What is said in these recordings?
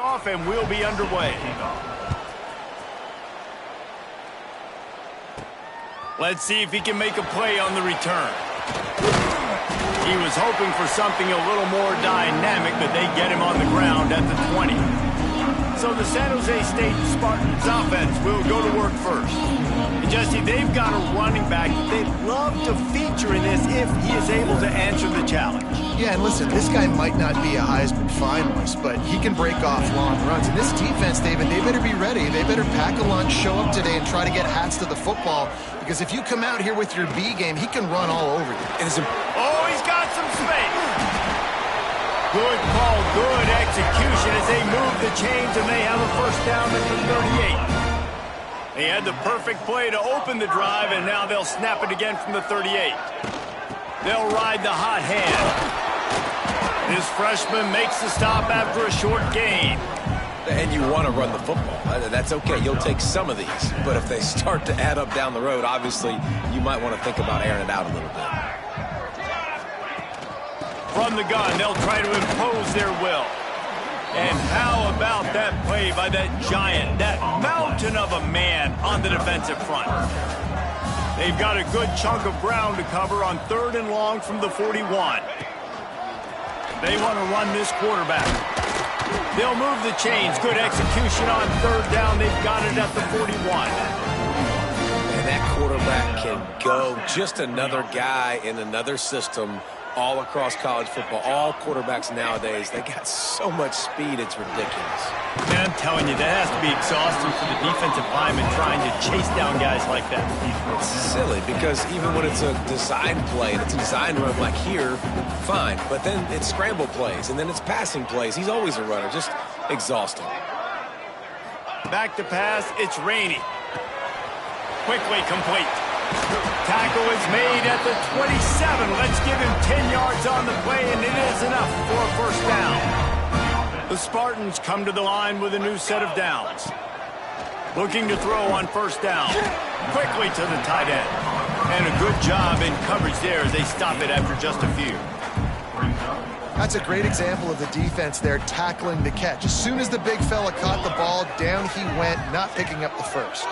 Off and we'll be underway. Let's see if he can make a play on the return. He was hoping for something a little more dynamic, but they get him on the ground at the 20. So the San Jose State Spartans offense will go to work first. And Jesse, they've got a running back they'd love to feature in this if he is able to answer the challenge. Yeah, and listen, this guy might not be a Heisman finalist, but he can break off long runs. And this defense, David, they better be ready. They better pack a lunch, show up today, and try to get hats to the football. Because if you come out here with your B game, he can run all over you. Oh, he's got some space. Good call, good execution as they move the chains, and they have a first down at the 38. They had the perfect play to open the drive, and now they'll snap it again from the 38. They'll ride the hot hand. This freshman makes the stop after a short gain. And you want to run the football. That's okay. You'll take some of these. But if they start to add up down the road, obviously, you might want to think about airing it out a little bit. From the gun, they'll try to impose their will. And how about that play by that giant, that mountain of a man on the defensive front? They've got a good chunk of ground to cover on 3rd and long from the 41. They want to run this quarterback. They'll move the chains. Good execution on 3rd down. They've got it at the 41. And that quarterback can go. Just another guy in another system all across college football. All quarterbacks nowadays, they got so much speed, it's ridiculous. Man, I'm telling you, that has to be exhausting for the defensive lineman trying to chase down guys like that. It's silly because even when it's a design play and it's a design run like here, fine. But then it's scramble plays and then it's passing plays. He's always a runner. Just exhausting. Back to pass. It's Rainey. Quickly complete. Tackle is made at the 27. Let's give him 10 yards on the play, and it is enough for a first down. The Spartans come to the line with a new set of downs. Looking to throw on first down. Quickly to the tight end. And a good job in coverage there as they stop it after just a few. That's a great example of the defense there tackling the catch. As soon as the big fella caught the ball, down he went, not picking up the first.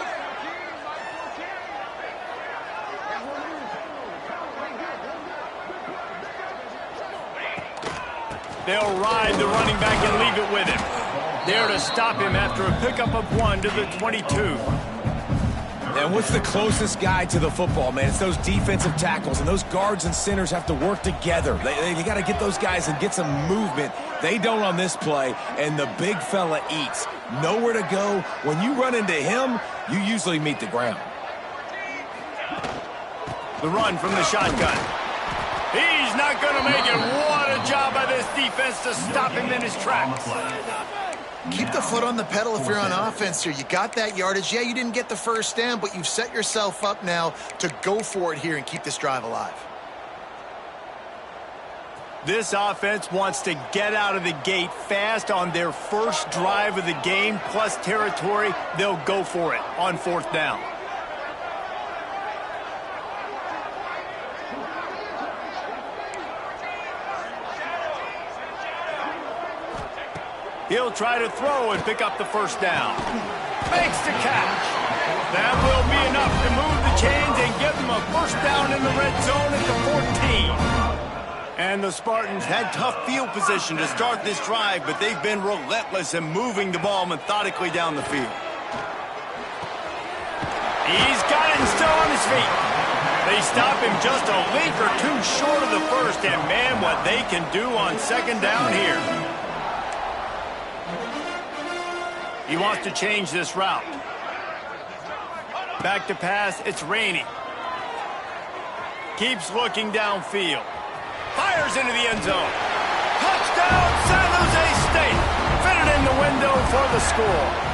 They'll ride the running back and leave it with him. There to stop him after a pickup of 1 to the 22. And what's the closest guy to the football, man? It's those defensive tackles, and those guards and centers have to work together. They got to get those guys and get some movement. They don't on this play, and the big fella eats. Nowhere to go. When you run into him, you usually meet the ground. The run from the shotgun. He's not going to make it. What a job by this defense to stop him in his tracks. Keep the foot on the pedal if you're on offense here. You got that yardage. Yeah, you didn't get the first down, but you've set yourself up now to go for it here and keep this drive alive. This offense wants to get out of the gate fast on their first drive of the game, plus territory. They'll go for it on 4th down. He'll try to throw and pick up the first down. Makes the catch. That will be enough to move the chains and give them a first down in the red zone at the 14. And the Spartans had tough field position to start this drive, but they've been relentless in moving the ball methodically down the field. He's got it and still on his feet. They stop him just a link or two short of the first, and man, what they can do on 2nd down here. He wants to change this route. Back to pass, it's Rainey. Keeps looking downfield. Fires into the end zone. Touchdown, San Jose State. Fitted in the window for the score.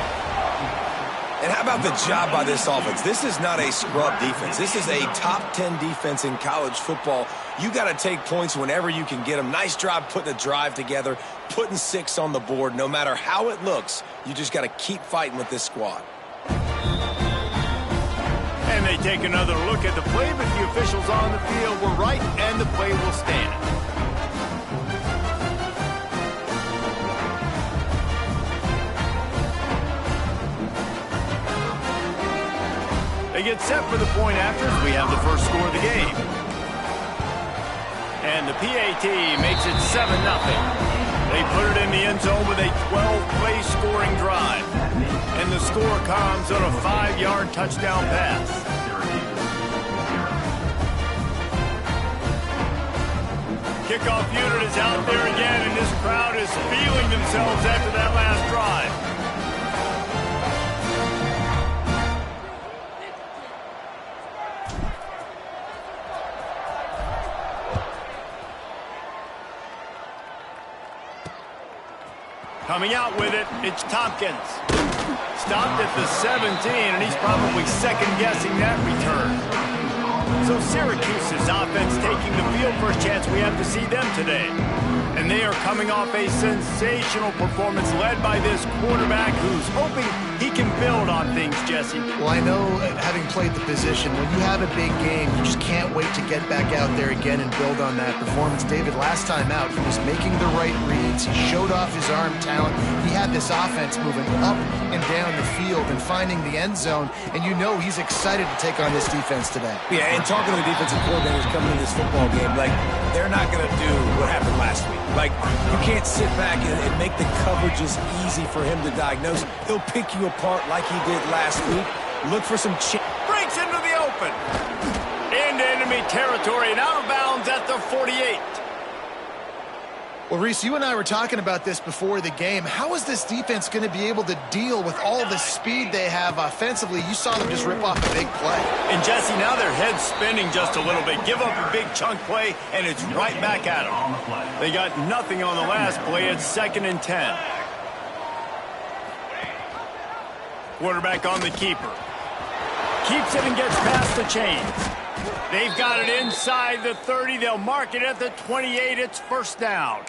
And how about the job by this offense? This is not a scrub defense. This is a top 10 defense in college football. You got to take points whenever you can get them. Nice job putting a drive together, putting 6 on the board. No matter how it looks, you just got to keep fighting with this squad. And they take another look at the play, but the officials on the field were right, and the play will stand. They get set for the point after as we have the first score of the game. And the PAT makes it 7-0. They put it in the end zone with a 12-play scoring drive. And the score comes on a 5-yard touchdown pass. Kickoff unit is out there again, and this crowd is feeling themselves after that last drive. Coming out with it, it's Tompkins. Stopped at the 17, and he's probably second-guessing that return. So Syracuse's offense taking the field. First chance we have to see them today. And they are coming off a sensational performance led by this quarterback who's hoping he can build on things, Jesse. Well, I know, having played the position, when you have a big game, you just can't wait to get back out there again and build on that performance. David, last time out, he was making the right reads. He showed off his arm talent. He had this offense moving up and down the field and finding the end zone. And you know he's excited to take on this defense today. Yeah, and talking to the defensive coordinators coming in this football game, like, they're not going to do what happened last week. Like, you can't sit back and make the coverages easy for him to diagnose. He'll pick you apart like he did last week. Look for some breaks into the open. Into enemy territory and out of bounds at the 48. Well, Reese, you and I were talking about this before the game. How is this defense going to be able to deal with all the speed they have offensively? You saw them just rip off a big play. And, Jesse, now their head's spinning just a little bit. Give up a big chunk play, and it's right back at them. They got nothing on the last play. It's 2nd and 10. Quarterback on the keeper. Keeps it and gets past the chains. They've got it inside the 30. They'll mark it at the 28. It's first down.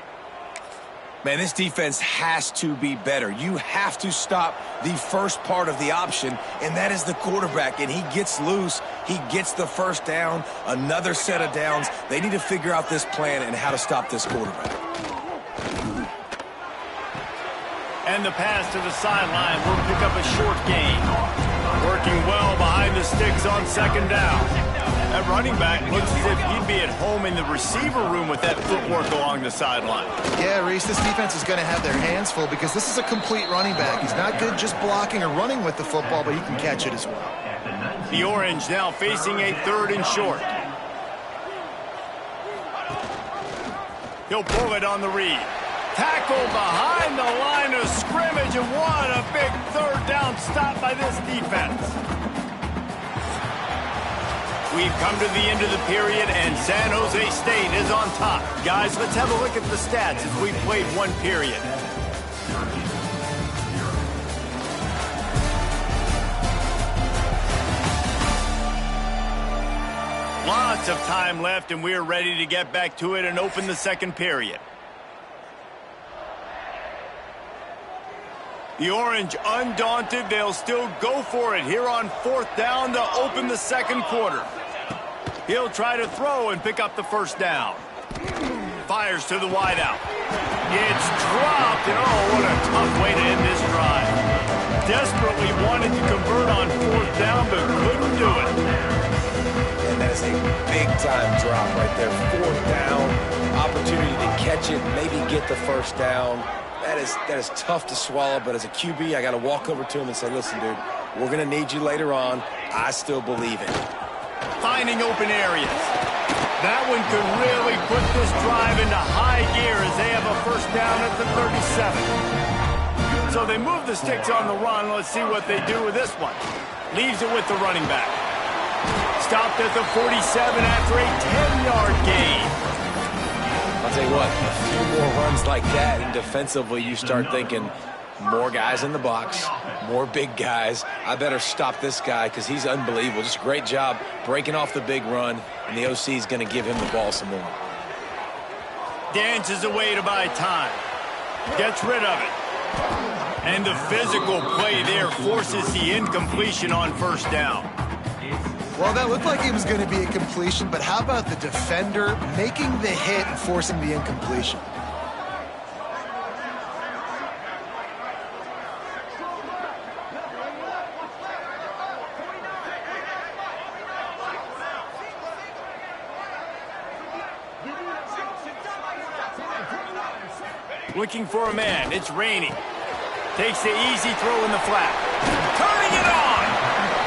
Man, this defense has to be better. You have to stop the first part of the option, and that is the quarterback. And he gets loose. He gets the first down, another set of downs. They need to figure out this plan and how to stop this quarterback. And the pass to the sideline will pick up a short gain. Working well behind the sticks on 2nd down. That running back looks as if he'd be at home in the receiver room with that footwork along the sideline. Yeah, Reese, this defense is going to have their hands full because this is a complete running back. He's not good just blocking or running with the football, but he can catch it as well. The Orange now facing a 3rd and short. He'll pull it on the read. Tackle behind the line of scrimmage, and what a big 3rd down stop by this defense. We've come to the end of the period, and San Jose State is on top. Guys, let's have a look at the stats as we've played one period. Lots of time left, and we're ready to get back to it and open the 2nd period. The Orange undaunted. They'll still go for it here on 4th down to open the 2nd quarter. He'll try to throw and pick up the first down. Fires to the wideout. It's dropped, and oh, what a tough way to end this drive. Desperately wanted to convert on 4th down, but couldn't do it. And that's a big-time drop right there. 4th down, opportunity to catch it, maybe get the first down. That is tough to swallow, but as a QB, I got to walk over to him and say, listen, dude, we're going to need you later on. I still believe it. Finding open areas. That one could really put this drive into high gear as they have a first down at the 37. So they move the sticks on the run. Let's see what they do with this one. Leaves it with the running back. Stopped at the 47 after a 10-yard gain. I'll tell you what, a few more runs like that, and defensively you start thinking, more guys in the box, more big guys. I better stop this guy because he's unbelievable. Just a great job breaking off the big run, and the OC is going to give him the ball some more. Dances away to buy time. Gets rid of it. And the physical play there forces the incompletion on first down. Well, that looked like it was going to be a completion, but how about the defender making the hit and forcing the incompletion? Looking for a man. It's Rainey. Takes the easy throw in the flat. Turning it on.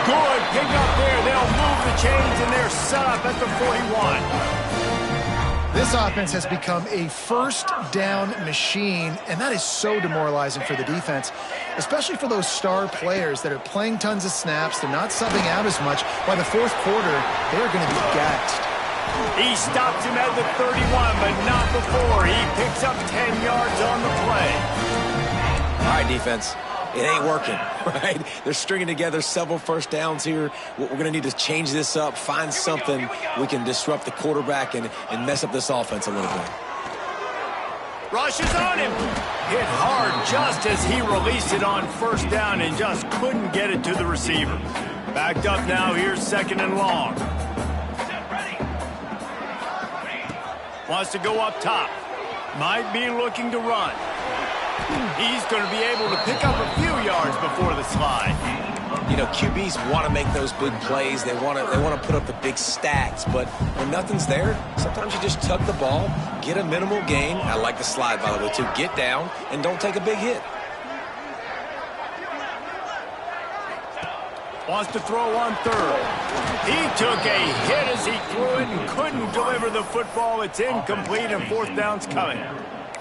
Good pick up there. They'll move the chains, and they're set up at the 41. This offense has become a first down machine, and that is so demoralizing for the defense, especially for those star players that are playing tons of snaps. They're not subbing out as much. By the fourth quarter, they're going to be gassed. He stops him at the 31, but not before. He picks up 10 yards on the play. All right, defense. It ain't working, right? They're stringing together several first downs here. We're going to need to change this up, find something we can disrupt the quarterback and mess up this offense a little bit. Rushes on him. Hit hard just as he released it on first down and just couldn't get it to the receiver. Backed up now. Here's 2nd and long. Wants to go up top. Might be looking to run. He's going to be able to pick up a few yards before the slide. You know, QBs want to make those big plays. They want to put up the big stats. But when nothing's there, sometimes you just tuck the ball, get a minimal gain. I like the slide, by the way, too. Get down and don't take a big hit. Wants to throw on 3rd. He took a hit as he threw it and couldn't deliver the football. It's incomplete, and 4th down's coming.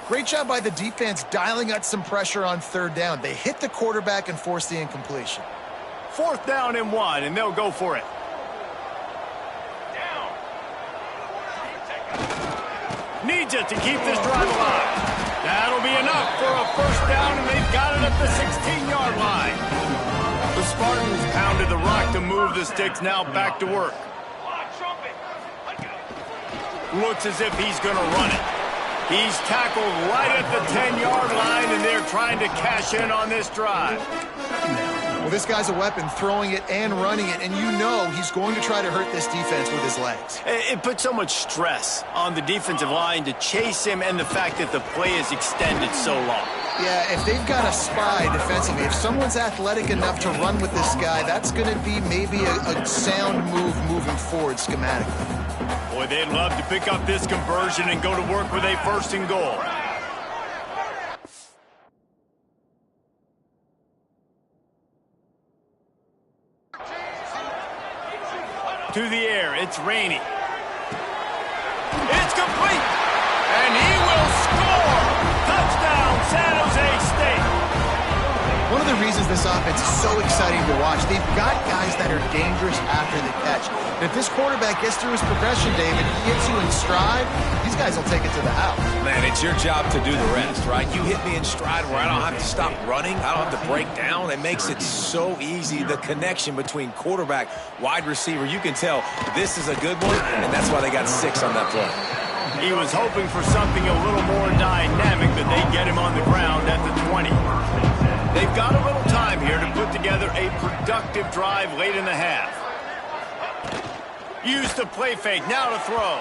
Great job by the defense dialing out some pressure on 3rd down. They hit the quarterback and forced the incompletion. 4th down and 1, and they'll go for it. Needs it to keep this drive alive. That'll be enough for a first down, and they've got it at the 16-yard line. The Spartans pounded the rock to move the sticks. Now back to work. Looks as if he's going to run it. He's tackled right at the 10-yard line, and they're trying to cash in on this drive. Well, this guy's a weapon, throwing it and running it, and you know he's going to try to hurt this defense with his legs. It puts so much stress on the defensive line to chase him, and the fact that the play is extended so long. Yeah, if they've got a spy defensively, if someone's athletic enough to run with this guy, that's going to be maybe a sound move moving forward schematically. Boy, they'd love to pick up this conversion and go to work with a 1st and goal. To the air, it's Rainey. It's complete, and he will score. Touchdown, San Jose State. One of the reasons this offense is so exciting to watch, they've got guys that are dangerous after the catch. And if this quarterback gets through his progression, David, he hits you in stride, these guys will take it to the house. Man, it's your job to do the rest, right? You hit me in stride where I don't have to stop running. I don't have to break down. It makes it so easy, the connection between quarterback, wide receiver. You can tell this is a good one, and that's why they got 6 on that play. He was hoping for something a little more dynamic, but they get him on the ground at the 20. They've got a little time here to put together a productive drive late in the half. Used the play fake, now to throw.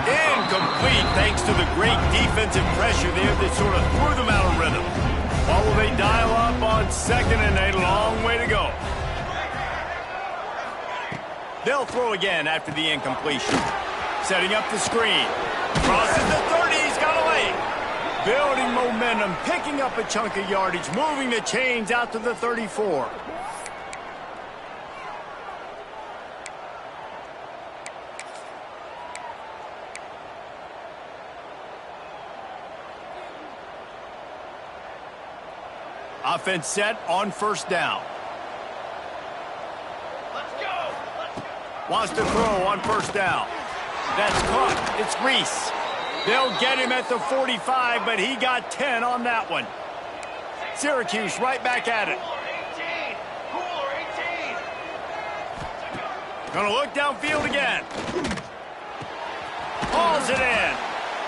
Incomplete thanks to the great defensive pressure there that sort of threw them out of rhythm. Or will they dial up on 2nd and a long way to go? They'll throw again after the incompletion. Setting up the screen. Crosses the 30, he's got a lane. Building momentum, picking up a chunk of yardage, moving the chains out to the 34. Offense set on 1st down. Let's go. Wants to throw on 1st down. That's caught. It's Reese. They'll get him at the 45, but he got 10 on that one. Syracuse right back at it. Gonna look downfield again. Hauls it in.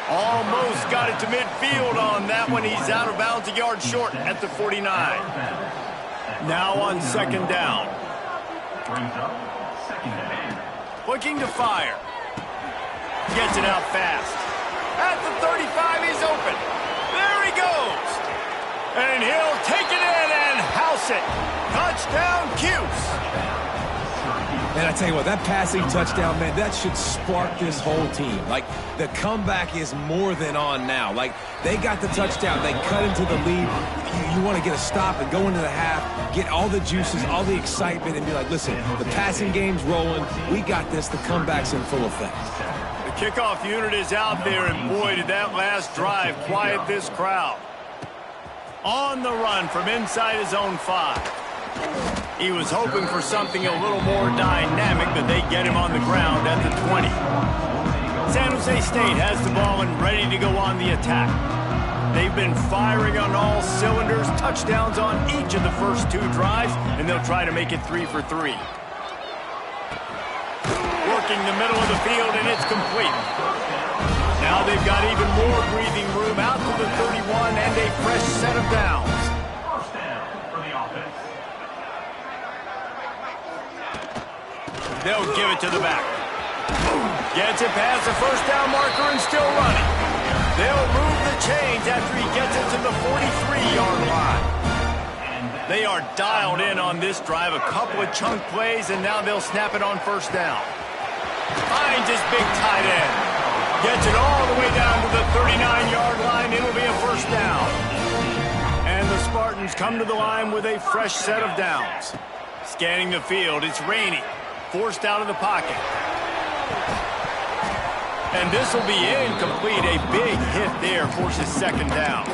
Almost got it to midfield on that one. He's out of bounds, a yard short at the 49. Now on 2nd down. Looking to fire. Gets it out fast. At the 35, he's open. There he goes. And he'll take it in and house it. Touchdown, Cuse. And I tell you what, that passing touchdown, man, that should spark this whole team. Like, the comeback is more than on now. Like, they got the touchdown. They cut into the lead. You want to get a stop and go into the half, get all the juices, all the excitement, and be like, listen, the passing game's rolling. We got this. The comeback's in full effect. The kickoff unit is out there, and boy, did that last drive quiet this crowd. On the run from inside his own 5. He was hoping for something a little more dynamic, but they get him on the ground at the 20. San Jose State has the ball and ready to go on the attack. They've been firing on all cylinders, touchdowns on each of the first 2 drives, and they'll try to make it 3 for 3. Working the middle of the field, and it's complete. Now they've got even more breathing room out to the 31 and a fresh set of downs. They'll give it to the back. Gets it past the first down marker and still running. They'll move the chains after he gets it to the 43-yard line. They are dialed in on this drive. A couple of chunk plays, and now they'll snap it on first down. Finds his big tight end. Gets it all the way down to the 39-yard line. It'll be a first down. And the Spartans come to the line with a fresh set of downs. Scanning the field, it's Rainey. Forced out of the pocket. And this will be incomplete. A big hit there forces second down.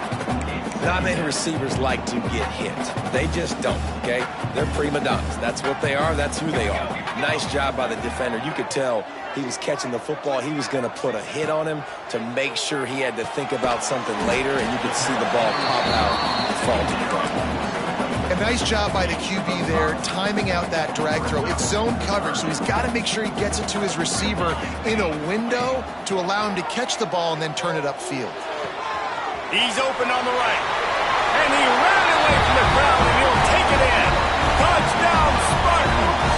Not many receivers like to get hit. They just don't, okay? They're prima donnas. That's what they are. That's who they are. Nice job by the defender. You could tell he was catching the football. He was going to put a hit on him to make sure he had to think about something later, and you could see the ball pop out and fall to the ground. A nice job by the QB there, timing out that drag throw. It's zone coverage, so he's got to make sure he gets it to his receiver in a window to allow him to catch the ball and then turn it upfield. He's open on the right. And he ran away from the crowd, and he'll take it in. Touchdown, Spartans!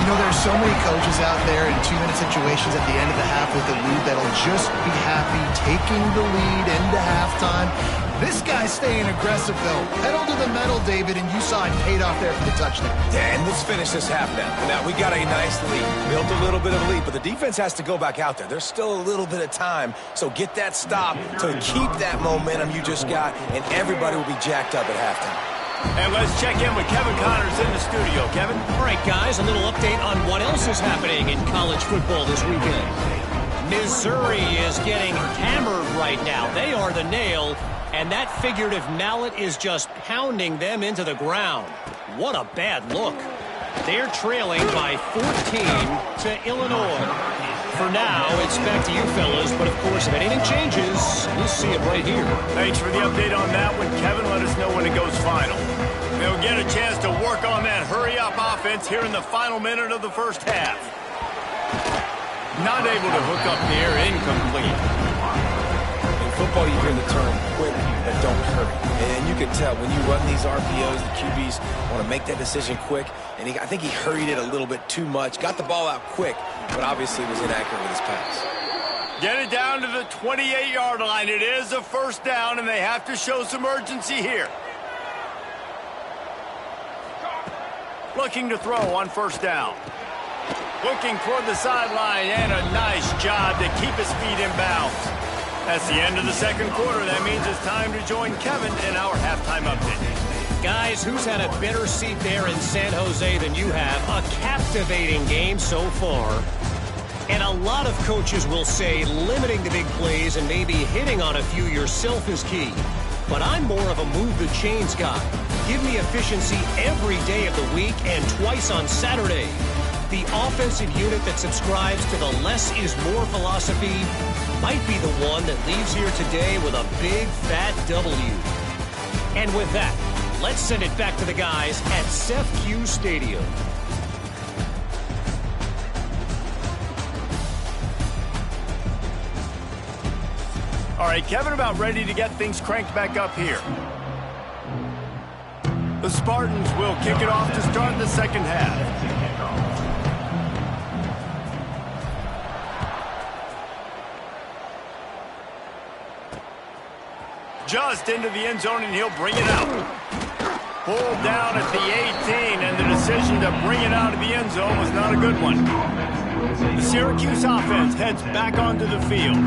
You know, there's so many coaches out there in 2-minute situations at the end of the half with the lead that'll just be happy taking the lead into halftime. This guy's staying aggressive, though. Pedal to the metal, David, and you saw it paid off there for the touchdown. And let's finish this half now. Now, we got a nice lead. Built a little bit of a lead, but the defense has to go back out there. There's still a little bit of time, so get that stop to keep that momentum you just got, and everybody will be jacked up at halftime. And let's check in with Kevin Connors in the studio. Kevin? All right, guys, a little update on what else is happening in college football this weekend. Missouri is getting hammered right now. They are the nail. And that figurative mallet is just pounding them into the ground. What a bad look. They're trailing by 14 to Illinois. For now, it's back to you fellas, but of course, if anything changes, we'll see it right here. Thanks for the update on that one, Kevin. Let us know when it goes final. They'll get a chance to work on that hurry-up offense here in the final minute of the first half. Not able to hook up there, incomplete. Football, you hear the term quick, but don't hurry. And you can tell when you run these RPOs, the QBs want to make that decision quick. And I think he hurried it a little bit too much. Got the ball out quick, but obviously was inaccurate with his pass. Get it down to the 28-yard line. It is a first down, and they have to show some urgency here. Looking to throw on first down. Looking toward the sideline, and a nice job to keep his feet in bounds. That's the end of the second quarter. That means it's time to join Kevin in our halftime update. Guys, who's had a better seat there in San Jose than you have? A captivating game so far. And a lot of coaches will say limiting the big plays and maybe hitting on a few yourself is key. But I'm more of a move the chains guy. Give me efficiency every day of the week and twice on Saturday. The offensive unit that subscribes to the less is more philosophy might be the one that leaves here today with a big fat W. And with that, let's send it back to the guys at Sjsu Stadium. All right, Kevin, about ready to get things cranked back up here. The Spartans will kick it off to start the second half. Just into the end zone, and he'll bring it out. Pulled down at the 18, and the decision to bring it out of the end zone was not a good one. The Syracuse offense heads back onto the field.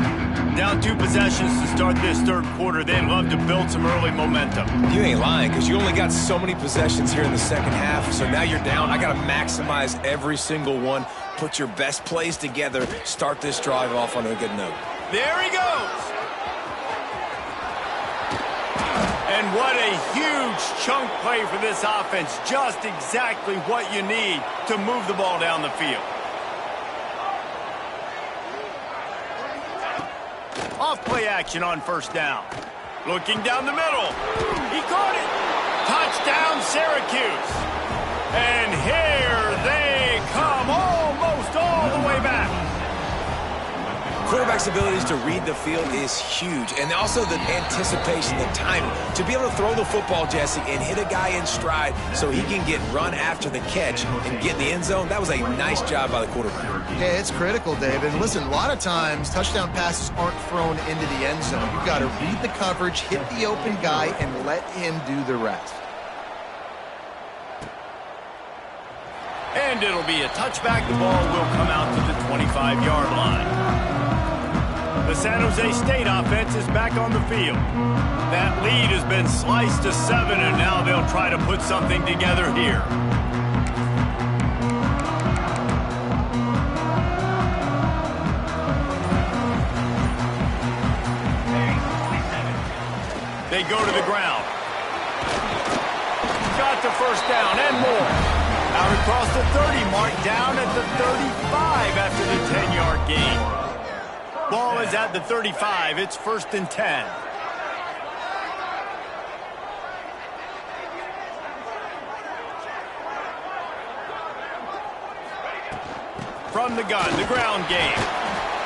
Down 2 possessions to start this third quarter. They'd love to build some early momentum. You ain't lying, because you only got so many possessions here in the second half, so now you're down. I got to maximize every single one, put your best plays together, start this drive off on a good note. There he goes. And what a huge chunk play for this offense. Just exactly what you need to move the ball down the field. Off play action on first down. Looking down the middle. He caught it. Touchdown, Syracuse. And here they come, almost all the way back. Quarterback's abilities to read the field is huge, and also the anticipation, the timing. To be able to throw the football, Jesse, and hit a guy in stride so he can get run after the catch and get in the end zone, that was a nice job by the quarterback. Yeah, it's critical, Dave. And listen, a lot of times touchdown passes aren't thrown into the end zone. You've got to read the coverage, hit the open guy, and let him do the rest. And it'll be a touchback. The ball will come out to the 25-yard line. The San Jose State offense is back on the field. That lead has been sliced to 7, and now they'll try to put something together here. They go to the ground. Got the first down and more. Out across the 30 mark, down at the 35 after the 10-yard gain. Ball is at the 35. It's 1st and 10. From the gun, the ground game.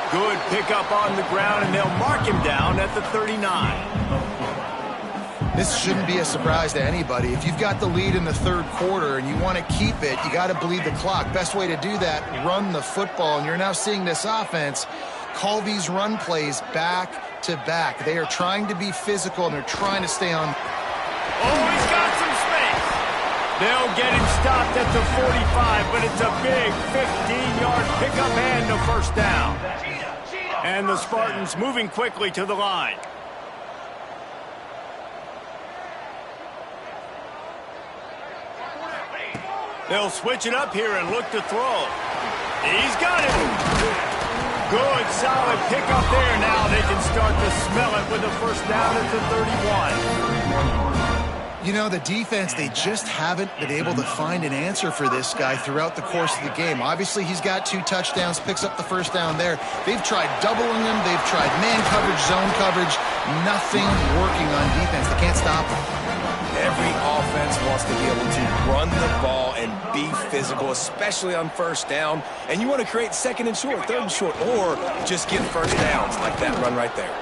Good pickup on the ground, and they'll mark him down at the 39. This shouldn't be a surprise to anybody. If you've got the lead in the third quarter and you want to keep it, you got to bleed the clock. Best way to do that, run the football. And you're now seeing this offense call these run plays back to back. They are trying to be physical, and they're trying to stay on. Oh, he's got some space. They'll get him stopped at the 45, but it's a big 15-yard pickup and a first down. And the Spartans moving quickly to the line. They'll switch it up here and look to throw. He's got it. Good, solid pickup there. Now they can start to smell it with a first down at the 31. You know, the defense, they just haven't been able to find an answer for this guy throughout the course of the game. Obviously, he's got 2 touchdowns, picks up the first down there. They've tried doubling him. They've tried man coverage, zone coverage. Nothing working on defense. They can't stop him. Every offense wants to be able to run the ball and be physical, especially on first down. And you want to create 2nd and short, 3rd and short, or just get first downs like that run right there.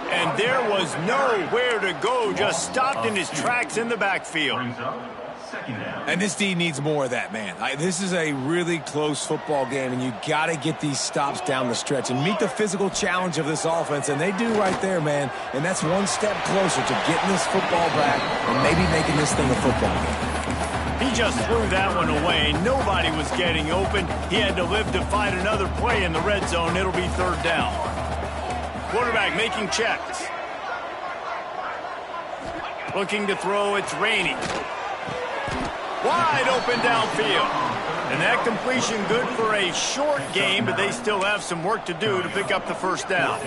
And there was nowhere to go, just stopped in his tracks in the backfield. And this D needs more of that, man. This is a really close football game, and you got to get these stops down the stretch and meet the physical challenge of this offense, and they do right there, man. And that's one step closer to getting this football back and maybe making this thing a football game. He just threw that one away. Nobody was getting open. He had to live to find another play in the red zone. It'll be 3rd down. Quarterback making checks. Looking to throw, it's Rainey. Wide open downfield. And that completion good for a short game, but they still have some work to do to pick up the first down.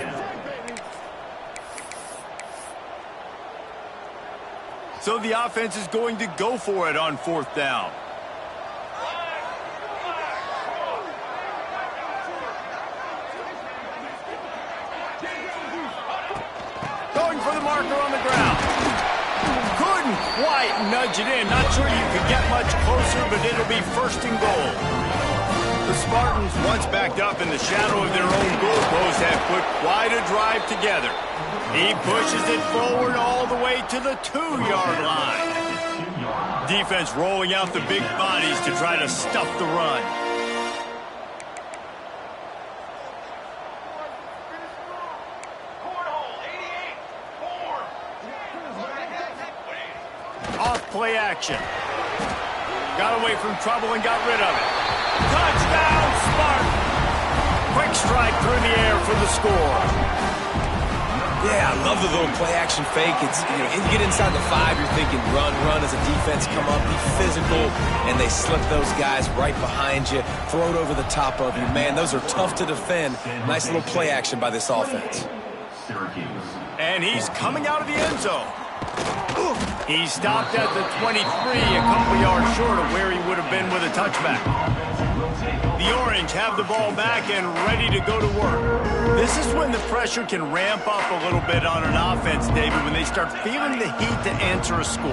So the offense is going to go for it on 4th down. Going for the marker on the ground. Couldn't quite nudge it in. Not sure you could get much closer, but it'll be 1st and goal. The Spartans, once backed up in the shadow of their own goalpost, have put quite a drive together. He pushes it forward all the way to the 2-yard line. Defense rolling out the big bodies to try to stuff the run. Off play action. Got away from trouble and got rid of it. Touchdown, Spartan! Quick strike through the air for the score. Yeah, I love the little play-action fake. It's, you get inside the 5, you're thinking run as a defense, come up, be physical, and they slip those guys right behind you, throw it over the top of you. Man, those are tough to defend. Nice little play-action by this offense. And he's coming out of the end zone. He stopped at the 23, a couple yards short of where he would have been with a touchback. The Orange have the ball back and ready to go to work. This is when the pressure can ramp up a little bit on an offense, David, when they start feeling the heat to answer a score.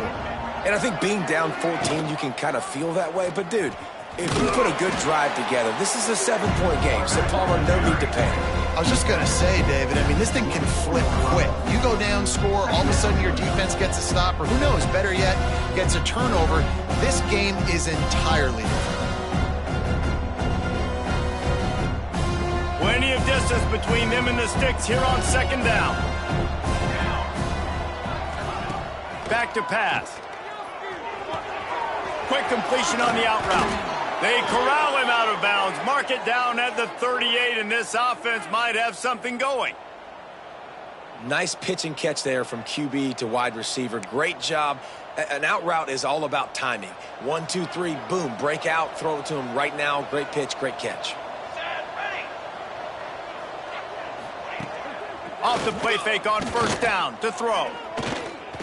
And I think being down 14, you can kind of feel that way. But, dude, if you put a good drive together, this is a 7-point game, so Palmer, no need to panic. I was just going to say, David, I mean, this thing can flip quick. You go down, score, all of a sudden your defense gets a stop, or who knows, better yet, gets a turnover. This game is entirely different. Plenty of distance between them and the sticks here on second down. Back to pass. Quick completion on the out route. They corral him out of bounds, mark it down at the 38, and this offense might have something going. Nice pitch and catch there from QB to wide receiver. Great job. An out route is all about timing. 1, 2, 3, boom, break out, throw it to him right now. Great pitch, great catch. Off the play fake on first down to throw.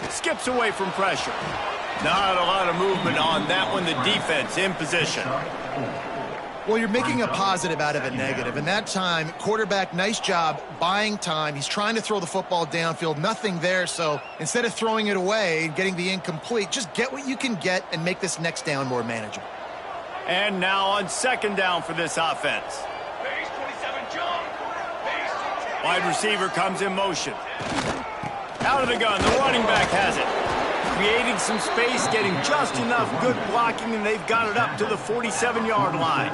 Skips away from pressure. Not a lot of movement on that one. The defense in position. Well, you're making a positive out of a negative. And that time, quarterback, nice job buying time. He's trying to throw the football downfield. Nothing there. So instead of throwing it away and getting the incomplete, just get what you can get and make this next down more manageable. And now on second down for this offense. Wide receiver comes in motion. Out of the gun, the running back has it. Creating some space, getting just enough good blocking, and they've got it up to the 47-yard line.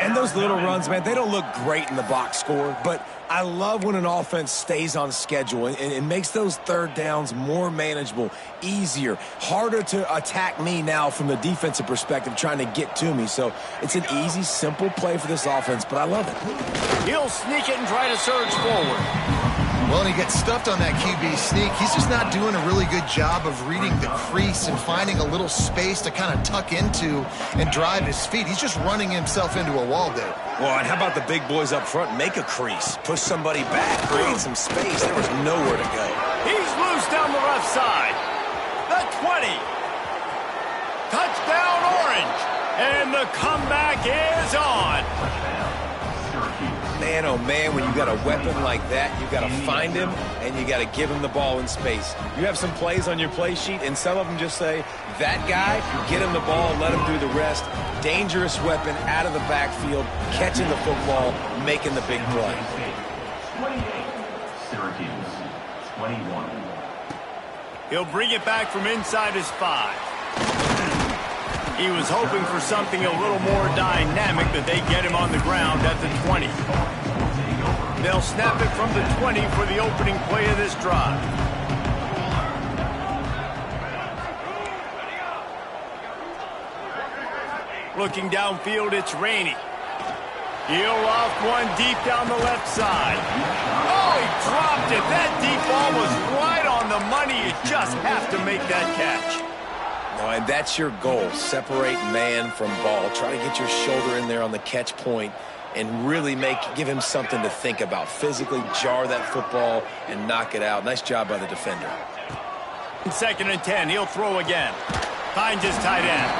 And those little runs, man, they don't look great in the box score, but I love when an offense stays on schedule and makes those third downs more manageable, easier, harder to attack me now from the defensive perspective trying to get to me. So it's an easy, simple play for this offense, but I love it. He'll sneak it and try to surge forward. Well, and he gets stuffed on that QB sneak. He's just not doing a really good job of reading the crease and finding a little space to kind of tuck into and drive his feet. He's just running himself into a wall there. Well, and how about the big boys up front? Make a crease. Push somebody back. Create some space. There was nowhere to go. He's loose down the left side. The 20. Touchdown, Orange. And the comeback is on. Man, oh man, when you got a weapon like that, you got to find him and you got to give him the ball in space. You have some plays on your play sheet, and some of them just say, that guy, get him the ball, let him do the rest. Dangerous weapon out of the backfield, catching the football, making the big play. 28, Syracuse, 21. He'll bring it back from inside his 5. He was hoping for something a little more dynamic, that they get him on the ground at the 20. They'll snap it from the 20 for the opening play of this drive. Looking downfield, it's Rainey. He'll loft one deep down the left side. Oh, he dropped it. That deep ball was right on the money. You just have to make that catch. And that's your goal. Separate man from ball. Try to get your shoulder in there on the catch point and really give him something to think about. Physically jar that football and knock it out. Nice job by the defender. 2nd and 10. He'll throw again. Finds his tight end.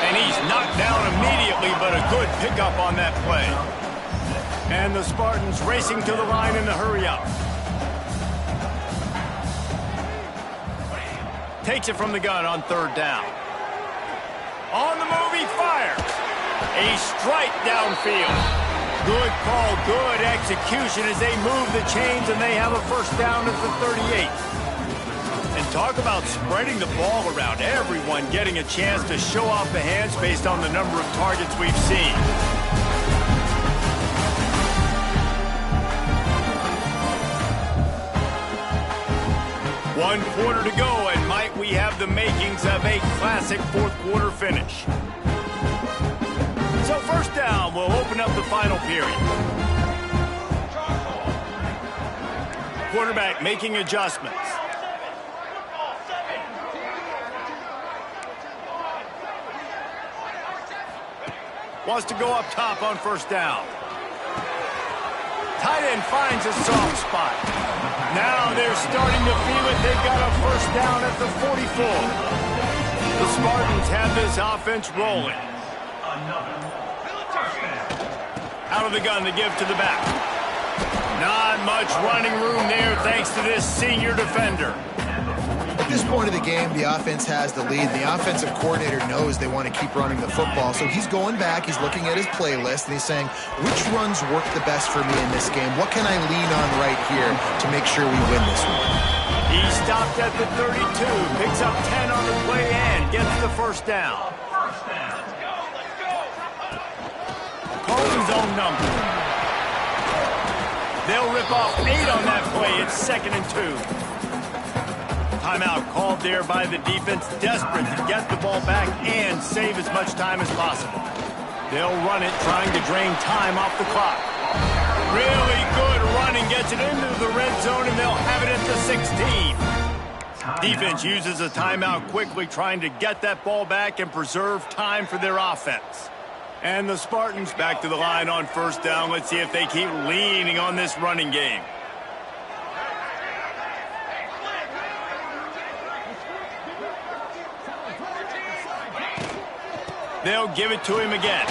And he's knocked down immediately, but a good pickup on that play. And the Spartans racing to the line in the hurry-up. Takes it from the gun on 3rd down. On the move, he fires. A strike downfield. Good call, good execution as they move the chains, and they have a first down at the 38. And talk about spreading the ball around. Everyone getting a chance to show off the hands based on the number of targets we've seen. One quarter to go, and might we we have the makings of a classic fourth quarter finish. So first down will open up the final period. Quarterback making adjustments. Wants to go up top on first down. Tight end finds a soft spot. Now they're starting to feel it. They've got a first down at the 44. The Spartans have this offense rolling. Out of the gun to give to the back. Not much running room there thanks to this senior defender. At this point of the game, the offense has the lead. The offensive coordinator knows they want to keep running the football. So he's going back, he's looking at his playlist, and he's saying, which runs work the best for me in this game? What can I lean on right here to make sure we win this one? He stopped at the 32, picks up 10 on the play and gets the first down. Calling his own number. They'll rip off 8 on that play. It's 2nd and 2. Timeout called there by the defense, desperate to get the ball back and save as much time as possible. They'll run it, trying to drain time off the clock. Really good running, gets it into the red zone, and they'll have it at the 16. Defense uses a timeout quickly, trying to get that ball back and preserve time for their offense. And the Spartans back to the line on first down. Let's see if they keep leaning on this running game. They'll give it to him again.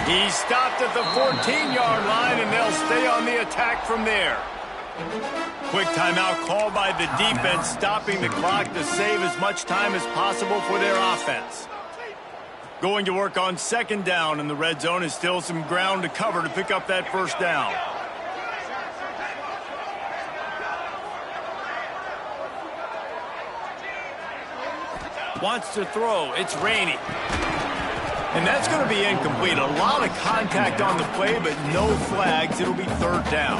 He stopped at the 14-yard line, and they'll stay on the attack from there. Quick timeout called by the defense, stopping the clock to save as much time as possible for their offense. Going to work on second down, and the red zone is still some ground to cover to pick up that first down. Wants to throw. It's Rainey. And that's going to be incomplete. A lot of contact on the play, but no flags. It'll be third down.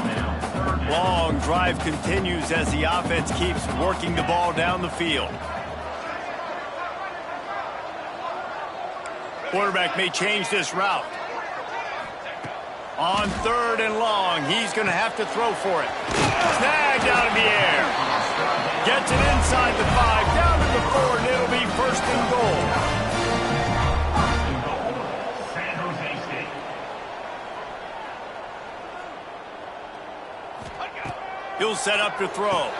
Long drive continues as the offense keeps working the ball down the field. Quarterback may change this route. On third and long, he's going to have to throw for it. Snagged out of the air. Gets it inside the 5, down to the 4, and it'll be first and goal. He'll set up to throw.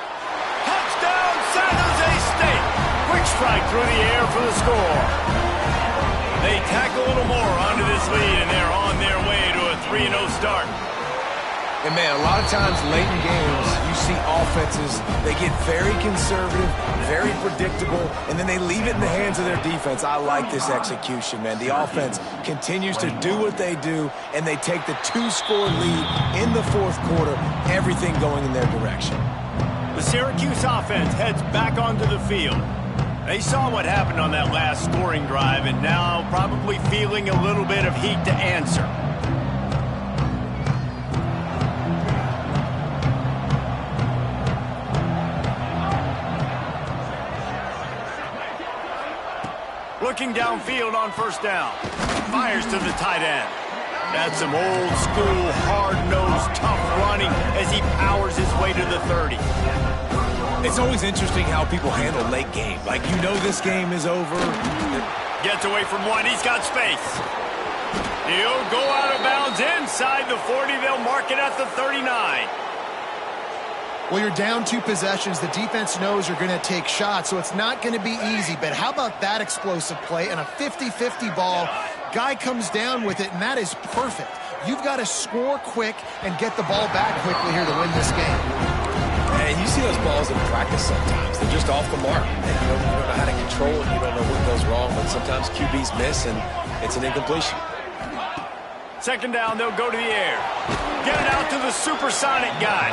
Touchdown, San Jose State. Quick strike through the air for the score. They tack a little more onto this lead, and they're on their way to a 3-0 start. And, man, a lot of times late in games, you see offenses, they get very conservative, very predictable, and then they leave it in the hands of their defense. I like this execution, man. The offense continues to do what they do, and they take the 2-score lead in the fourth quarter, everything going in their direction. The Syracuse offense heads back onto the field. They saw what happened on that last scoring drive, and now probably feeling a little bit of heat to answer. Looking downfield on first down. Fires to the tight end. That's some old school, hard-nosed, tough running as he powers his way to the 30. It's always interesting how people handle late game. Like, you know this game is over. Gets away from one. He's got space. He'll go out of bounds inside the 40. They'll mark it at the 39. Well, you're down 2 possessions. The defense knows you're going to take shots, so it's not going to be easy. But how about that explosive play and a 50-50 ball? Guy comes down with it, and that is perfect. You've got to score quick and get the ball back quickly here to win this game. And you see those balls in practice sometimes. They're just off the mark. And you don't know how to control it. You don't know what goes wrong. But sometimes QBs miss, and it's an incompletion. Second down, they'll go to the air. Get it out to the supersonic guy.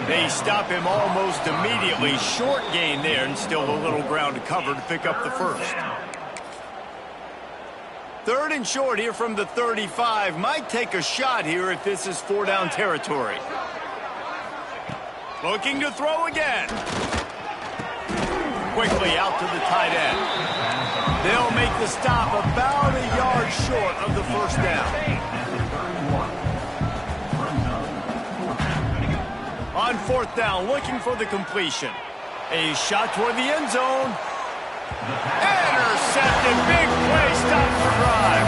They stop him almost immediately. Short gain there, and still a little ground to cover to pick up the first. Third and short here from the 35. Might take a shot here if this is 4-down territory. Looking to throw again. quickly out to the tight end. They'll make the stop about a yard short of the first down. On fourth down, looking for the completion. A shot toward the end zone. Intercepted. Big play. Stop the drive.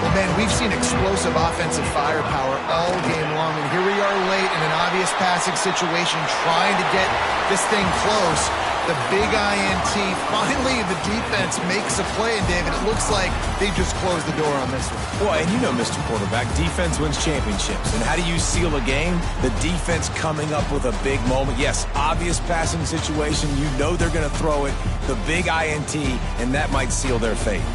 Well, man, we've seen explosive offensive firepower all game long, and here we are late in an obvious passing situation trying to get this thing close. The big INT. Finally, the defense makes a play, and David, it looks like they just closed the door on this one. Boy, and you know, Mr. Quarterback, defense wins championships. And how do you seal a game? The defense coming up with a big moment. Yes, obvious passing situation. You know they're going to throw it. The big INT, and that might seal their fate.